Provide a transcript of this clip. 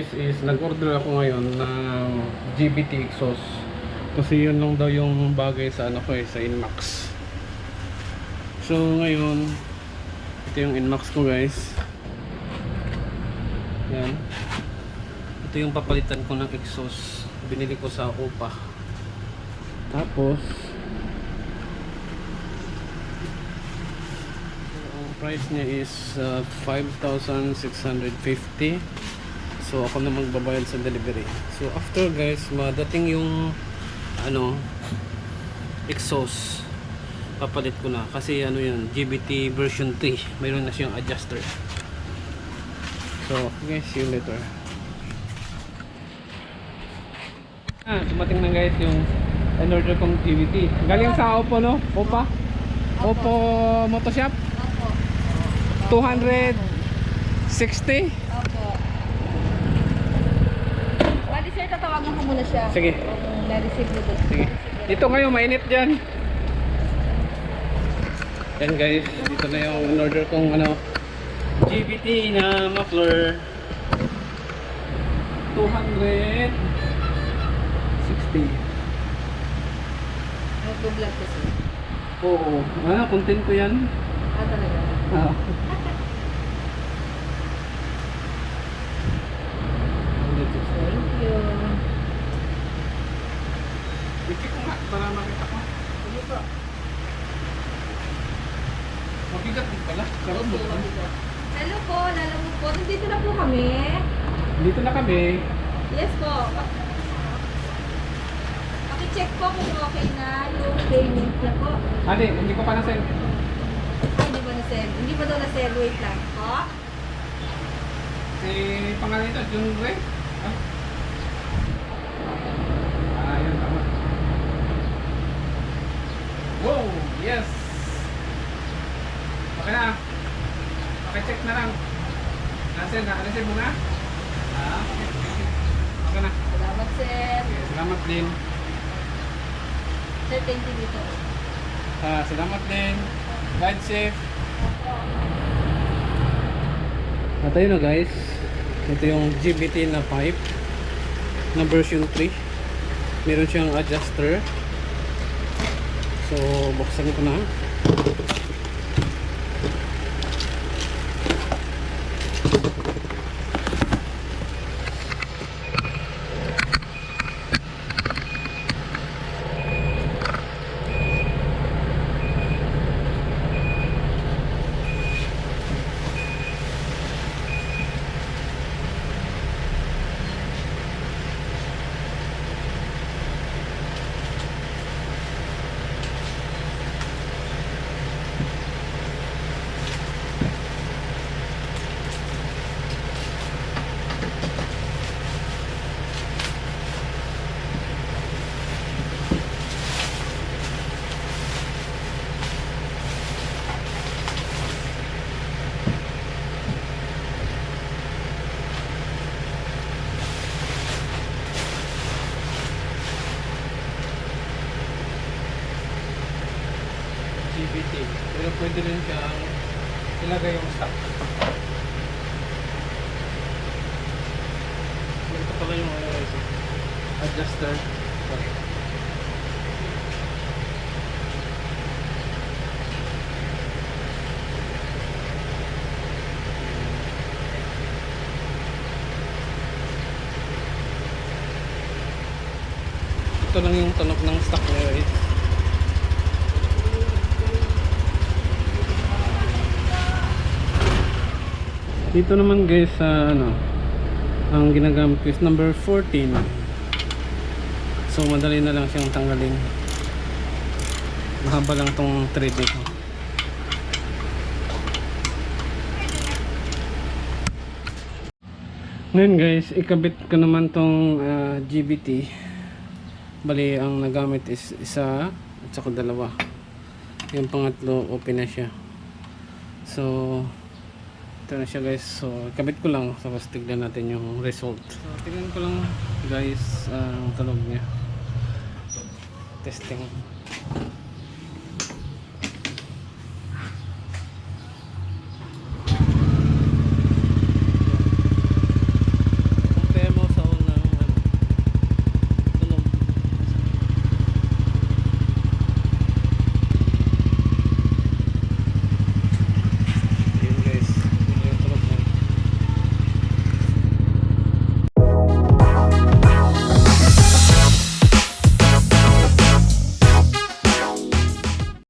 guys is nag-order ako ngayon ng GBT exhaust. Kasi yun lang daw yung bagay sa ano ko sa Inmax. So ngayon, ito yung Inmax ko guys. Yan. Ito yung papalitan ko ng exhaust. Binili ko sa OPA. Tapos price niya is 5,650. So ako na magbabayad sa delivery. So after guys, madating yung ano exhaust, papalit ko na kasi ano yun, GBT version 3. Mayroon na siyang adjuster. So guys, see you later. Dumating na guys yung in-order kong GBT. Galing sa Oppo, no? Oppo? Oppo Motoshop? 260. Opo. Bali sir, tatawagan ko muna siya. Sige. Kung na-receive mo doon. Sige. Dito ngayon, mainit dyan. Yan guys, dito na yung in-order kong ano, GBT na muffler. 260. Nag-vlog kasi. Oo. Content ko yan. Talaga? Ah. Thank you. Bigyan ko nga para makita ko. Ano ito? Mabigat din pala. Karoon mo pa. Hello po, lalamog po. Nandito na po kami. Dito na kami. Yes po. Paki-check po kung okay na yung payment niya po. Hindi ko pa na-send. Ay, hindi ba na-send? Hindi ba daw na-send? Wait lang po. Si pangalan nito, Jun Ray. Yun, tama. Wow, yes. Okay na. Paki-check na lang. Na-send mo na? Okay. Okay na. Salamat, sir. Okay, salamat din. Sir, thank you dito. Salamat din. Ride safe. At ayun na guys, ito yung GBT na pipe na version 3. Meron siyang adjuster. So buksan ko na. GBT. Pero pwede rin siyang ilagay yung stock. Ito pala yung adjuster. Sorry. Ito lang yung tunog ng stock niya guys. Dito naman guys sa ang ginagamit ko is number 14. So madali na lang siyang tanggalin. Mahaba lang tong thread nito. Ngayon guys, ikabit ko naman tong GBT. Bali ang nagamit is isa at saka dalawa. Yung pangatlo open na siya. So ito na siya guys. So kabit ko lang, tapos tignan natin yung result. So tignan ko lang guys ang tunog niya. Testing.